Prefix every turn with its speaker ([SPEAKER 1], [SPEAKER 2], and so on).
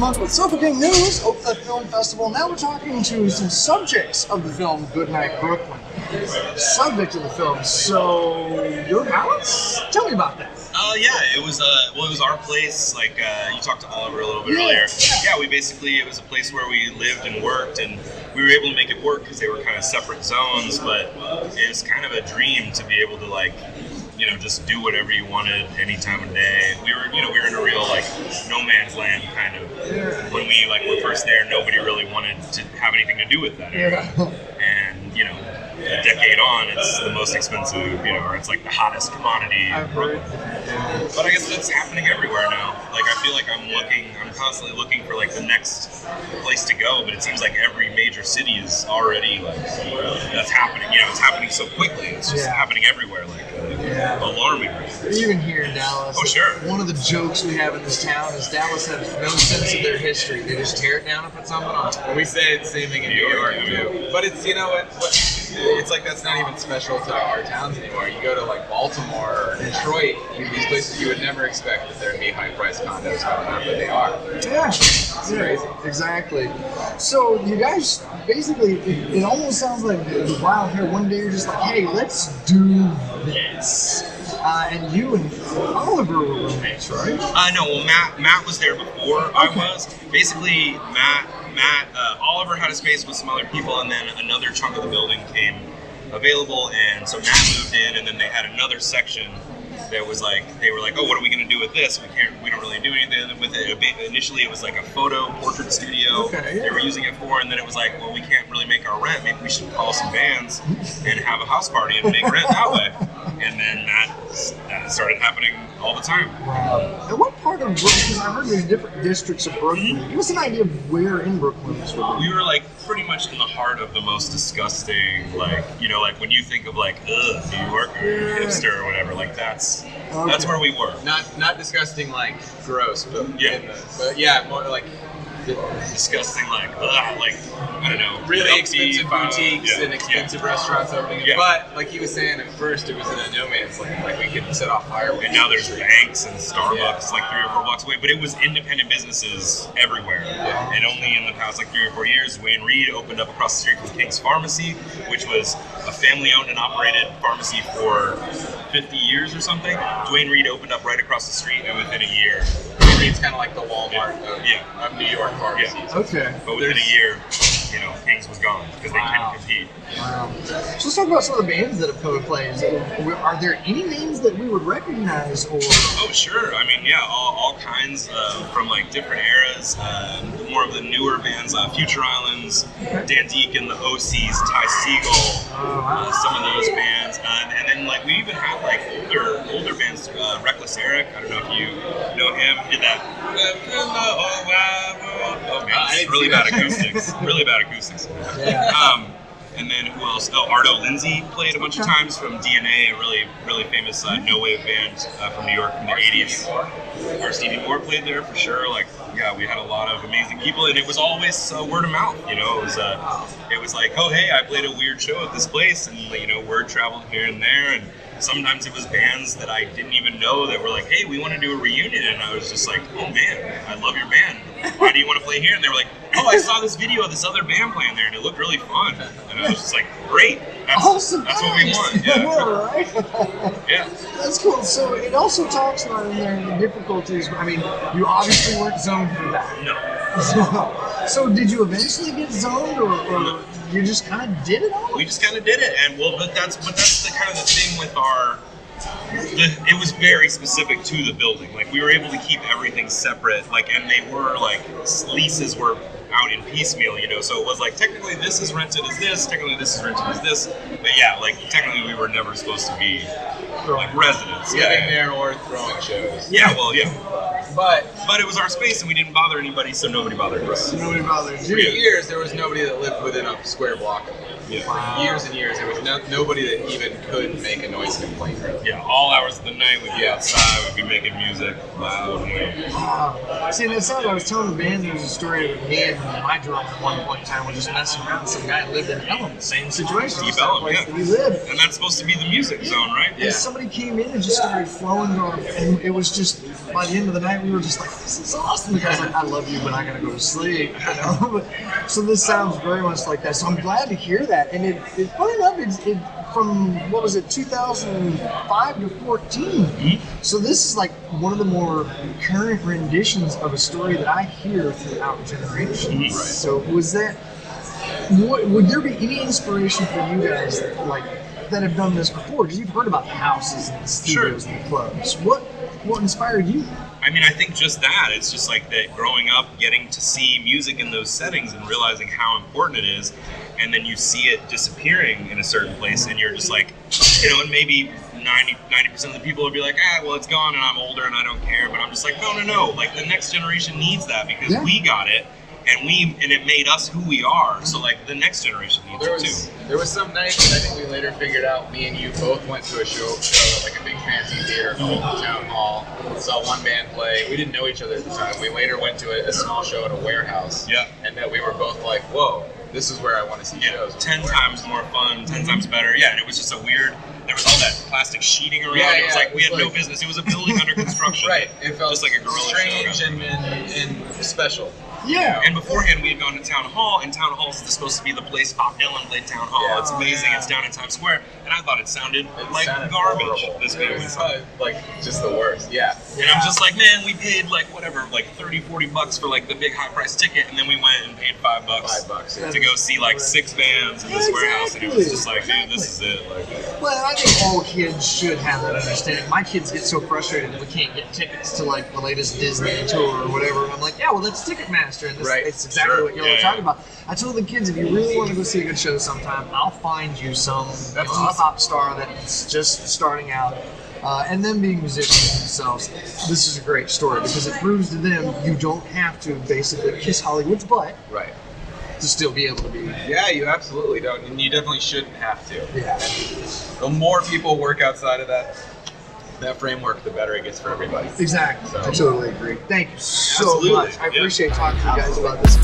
[SPEAKER 1] Monk with Soaping News, Oak Film Festival. Now we're talking to some subjects of the film Goodnight Brooklyn. Subject of the film. So, your house? Tell me about that.
[SPEAKER 2] Yeah, it was it was our place. Like you talked to Oliver a little bit earlier. Yeah, it was a place where we lived and worked, and we were able to make it work because they were kind of separate zones. But it was kind of a dream to be able to just do whatever you wanted any time of day. We were in a real no man's land kind of. When we were first there, nobody really wanted to have anything to do with that area. And a decade on, it's the most expensive, or it's like the hottest commodity in Brooklyn. But I guess that's happening everywhere now. I feel like I'm constantly looking for the next place to go, but it seems like every major city is already that's happening. It's happening so quickly. It's just happening everywhere, alarming.
[SPEAKER 1] Even here in Dallas.
[SPEAKER 2] Oh, sure.
[SPEAKER 1] One of the jokes we have in this town is Dallas has no sense of their history. They just tear it down and put something on.
[SPEAKER 3] And we say the same thing in New York too. But it's it's like that's not even special to our towns anymore. You go to Baltimore or Detroit, these places you would never expect that there'd be high-priced condos going on, but they are.
[SPEAKER 1] Yeah, it's crazy. Exactly. So you guys basically, it almost sounds like the wild hair. One day you're just like, hey, let's do this. And you and Oliver were roommates, right?
[SPEAKER 2] No, well, Matt was there before I was. Basically, Matt, Oliver had a space with some other people, and then another chunk of the building came available, and so Matt moved in, and then they had another section that was they were oh, what are we going to do with this? We don't really do anything with it. Initially, it was a photo portrait studio they were using it for, and then it was well, we can't really make our rent. Maybe we should call some bands and have a house party and make rent that way. And then that started happening all the time.
[SPEAKER 1] Wow. And what part of Brooklyn, because I heard there's different districts of Brooklyn, give us an idea of where in Brooklyn this would be.
[SPEAKER 2] We were pretty much in the heart of the most disgusting, when you think of New York or hipster or whatever, that's where we were.
[SPEAKER 3] Not disgusting gross, but more
[SPEAKER 2] disgusting, I don't know,
[SPEAKER 3] really expensive boutiques and expensive restaurants opening. But like he was saying, at first it was in a no man's land. We could set off fireworks.
[SPEAKER 2] And now there's banks and Starbucks 3 or 4 blocks away. But it was independent businesses everywhere. And only in the past 3 or 4 years, Duane Reade opened up across the street from King's Pharmacy, which was a family-owned and operated pharmacy for 50 years or something. Duane Reade opened up right across the street, and within a year,
[SPEAKER 3] Reade's kind of like the Walmart of New York pharmacies.
[SPEAKER 1] Okay.
[SPEAKER 2] But within a year, King's was gone because they couldn't compete.
[SPEAKER 1] Wow. So let's talk about some of the bands that have come and played. Are there any names that we would recognize? Or?
[SPEAKER 2] Oh, sure. I mean, all kinds from different eras. More of the newer bands, Future Islands, Dan Deacon, the OCs, Ty Segall, some of those bands. And then we even had older bands, Reckless Eric. I don't know if you know him. He did that. Oh man, really bad acoustics. Really bad acoustics. And then who else? Oh, Ardo Lindsay played a bunch of times from DNA, a really famous no wave band from New York in the 80s. Our Stevie Moore played there for sure. We had a lot of amazing people, and it was always word of mouth. It was oh hey, I played a weird show at this place, and word traveled here and there, and sometimes it was bands that I didn't even know that were hey, we want to do a reunion, and I was just oh man, I love your band. Why do you want to play here? And they were oh, I saw this video of this other band playing there, and it looked really fun. And I was just great. That's
[SPEAKER 1] awesome.
[SPEAKER 2] That's what we want. Yeah.
[SPEAKER 1] Right?
[SPEAKER 2] Yeah.
[SPEAKER 1] That's cool. So it also talks about in there the difficulties. I mean, you obviously weren't zoned for that.
[SPEAKER 2] No.
[SPEAKER 1] So did you eventually get zoned, or you just kind of did it all?
[SPEAKER 2] We just kind of did it, and but that's the kind of the thing with our. It was very specific to the building. We were able to keep everything separate. And they were leases were out in piecemeal. So it was technically this is rented as this, technically this is rented as this. But technically we were never supposed to be residents.
[SPEAKER 3] Living there or throwing shows.
[SPEAKER 2] Yeah, well, yeah.
[SPEAKER 3] But
[SPEAKER 2] it was our space, and we didn't bother anybody, so nobody bothered us.
[SPEAKER 1] Nobody bothered you.
[SPEAKER 3] For years, there was nobody that lived within a square block of it. For years and years, there was nobody that even could make a noise complaint. Really.
[SPEAKER 2] Yeah, all hours of the night we'd be outside, we'd be making music loud.
[SPEAKER 1] See, and it sounds, I was telling the band there was a story of me and my drummer at one point in time were just messing around with some guy who lived in Pelham, same situation.
[SPEAKER 2] Deep Ellum, yeah.
[SPEAKER 1] We lived.
[SPEAKER 2] And that's supposed to be the music zone, right?
[SPEAKER 1] And somebody came in and just started flowing on, and it was just, by the end of the night, we were just like, this is awesome. The guy's like, I love you, but I gotta go to sleep, you know? So this sounds very much like that. So I'm glad to hear that. And funny enough, it from, what was it, 2005 to 14. Mm-hmm. So this is like one of the more current renditions of a story that I hear throughout generations. Mm-hmm. Right. So was that, would there be any inspiration for you guys that have done this before? Because you've heard about the houses and the studios and the clubs. What inspired you?
[SPEAKER 2] I mean, I think just that. It's just like that growing up, getting to see music in those settings and realizing how important it is, and then you see it disappearing in a certain place, and you're just like, you know, and maybe 90% of the people will be like, well, it's gone and I'm older and I don't care. But I'm just like, no. Like, the next generation needs that because we got it. And it made us who we are. So like the next generation needs it too.
[SPEAKER 3] There was some night that I think we later figured out. Me and you both went to a show at like a big fancy theater called the Town Hall. Saw one band play. We didn't know each other at the time. We later went to a small show at a warehouse. Yeah. And that we were both like, whoa, this is where I want to see shows.
[SPEAKER 2] 10 times more fun, 10 times better. Yeah, and it was just a weird. There was all that plastic sheeting around. It was like we had no business. It was a building under construction.
[SPEAKER 3] Right. It felt
[SPEAKER 2] just like a guerrilla
[SPEAKER 3] strange
[SPEAKER 2] show.
[SPEAKER 3] and special.
[SPEAKER 1] Yeah.
[SPEAKER 2] And beforehand, we had gone to Town Hall, and Town Hall is supposed to be the place Bob Dylan played Town Hall. Yeah. It's amazing. It's down in Times Square, and I thought it sounded like garbage.
[SPEAKER 3] Horrible.
[SPEAKER 2] This band was
[SPEAKER 3] like just the worst. Yeah.
[SPEAKER 2] And I'm just like, man, we paid like whatever, like $30-$40 for like the big high price ticket, and then we went and paid $5 to go see like 6 bands in this warehouse, and it was just like, dude, this is it. Like,
[SPEAKER 1] well, I think all kids should have that understanding. My kids get so frustrated that we can't get tickets to like the latest Disney tour or whatever. And I'm like, yeah, well, that's Ticketmaster. And this, it's exactly what you're talking about. I told the kids, if you really want to go see a good show sometime, I'll find you some pop star that's just starting out. And them being musicians themselves, this is a great story because it proves to them you don't have to basically kiss Hollywood's butt.
[SPEAKER 3] Right.
[SPEAKER 1] To still be able to be.
[SPEAKER 3] Yeah, you absolutely don't. And you definitely shouldn't have to.
[SPEAKER 1] Yeah.
[SPEAKER 3] The more people work outside of that framework, the better it gets for everybody.
[SPEAKER 1] Exactly. So. I totally agree. Thank you so much. I appreciate talking to you guys about this.